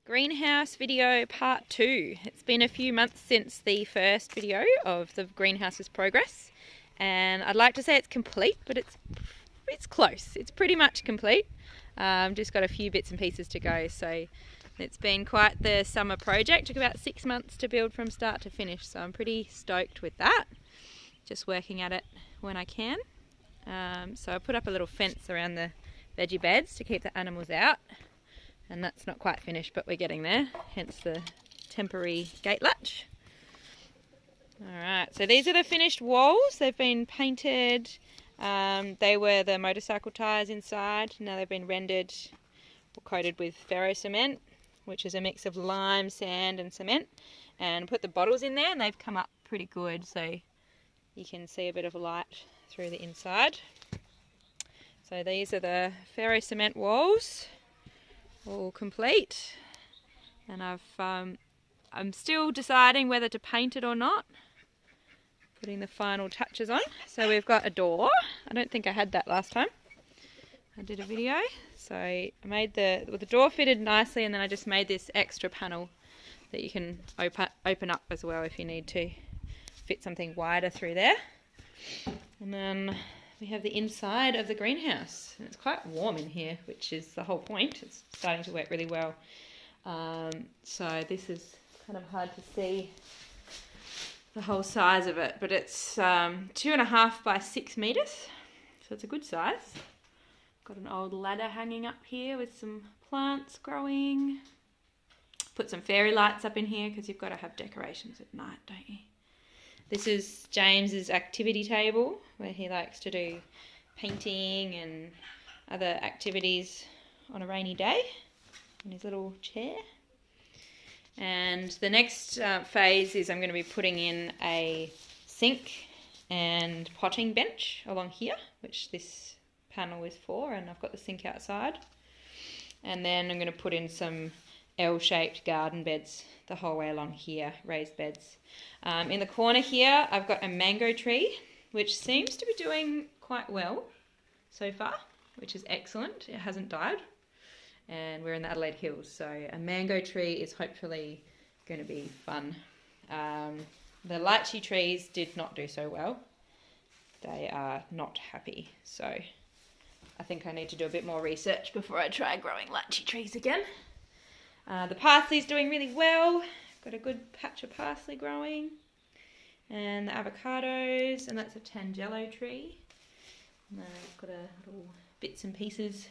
Greenhouse video part 2. It's been a few months since the first video of the greenhouse's progress, and I'd like to say it's complete, but it's close. It's pretty much complete. Just got a few bits and pieces to go, so it's been quite the summer project. Took about 6 months to build from start to finish, so I'm pretty stoked with that. Just working at it when I can. So I put up a little fence around the veggie beds to keep the animals out. And that's not quite finished, but we're getting there, hence the temporary gate latch. Alright, so these are the finished walls. They've been painted. They were the motorcycle tyres inside. Now they've been rendered or coated with ferro cement, which is a mix of lime, sand and cement. And put the bottles in there and they've come up pretty good, so you can see a bit of light through the inside. So these are the ferro cement walls. All complete, and I'm still deciding whether to paint it or not, putting the final touches on. So we've got a door. I don't think I had that last time I did a video. So I made the door fitted nicely, and then I just made this extra panel that you can open up as well if you need to fit something wider through there. And then we have the inside of the greenhouse, and it's quite warm in here, which is the whole point. It's starting to work really well. So this is kind of hard to see the whole size of it, but it's 2.5 by 6 meters, so it's a good size. Got an old ladder hanging up here with some plants growing. Put some fairy lights up in here because you've got to have decorations at night, don't you? This is James's activity table where he likes to do painting and other activities on a rainy day in his little chair. And the next phase is I'm going to be putting in a sink and potting bench along here, which this panel is for, and I've got the sink outside. And then I'm going to put in some L-shaped garden beds the whole way along here, raised beds. In the corner here, I've got a mango tree, which seems to be doing quite well so far, which is excellent. It hasn't died, and we're in the Adelaide Hills, so a mango tree is hopefully going to be fun. The lychee trees did not do so well. They are not happy, so I think I need to do a bit more research before I try growing lychee trees again. The parsley's doing really well. Got a good patch of parsley growing. And the avocados, and that's a tangelo tree. And then I've got a little bits and pieces.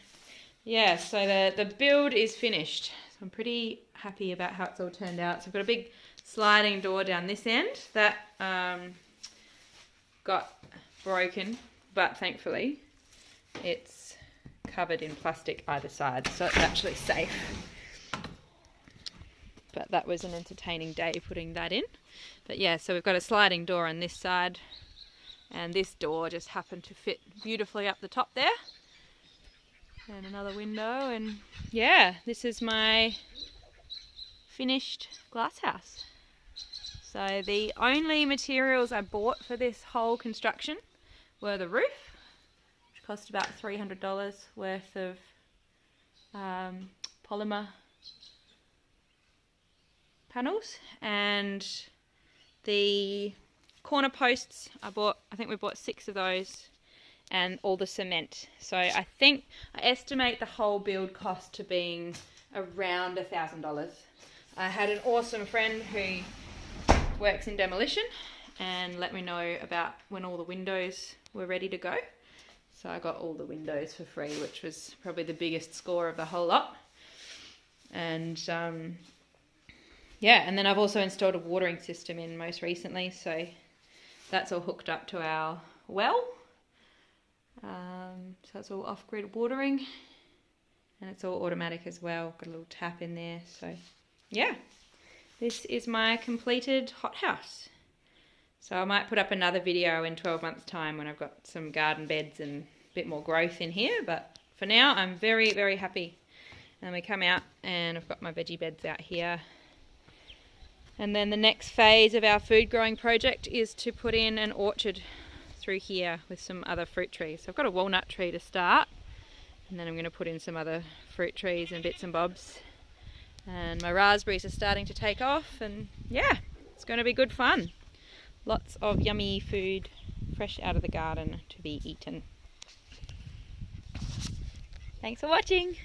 Yeah, so the build is finished. So I'm pretty happy about how it's all turned out. So I've got a big sliding door down this end that got broken, but thankfully it's covered in plastic either side, so it's actually safe. But that was an entertaining day putting that in. But yeah, so we've got a sliding door on this side, and this door just happened to fit beautifully up the top there. And another window, and yeah, this is my finished glass house. So the only materials I bought for this whole construction were the roof, which cost about $300 worth of polymer panels, and the corner posts I think we bought 6 of those, and all the cement. So I estimate the whole build cost to being around $1,000. I had an awesome friend who works in demolition and let me know about when all the windows were ready to go. So I got all the windows for free, which was probably the biggest score of the whole lot. And yeah, and then I've also installed a watering system in most recently, so that's all hooked up to our well. So it's all off-grid watering, and it's all automatic as well. Got a little tap in there, so yeah. This is my completed hothouse. So I might put up another video in 12 months' time when I've got some garden beds and a bit more growth in here, but for now I'm very, very happy. And we come out and I've got my veggie beds out here. And then the next phase of our food growing project is to put in an orchard through here with some other fruit trees. So I've got a walnut tree to start, and then I'm going to put in some other fruit trees and bits and bobs. And my raspberries are starting to take off, and yeah, it's going to be good fun. Lots of yummy food fresh out of the garden to be eaten. Thanks for watching.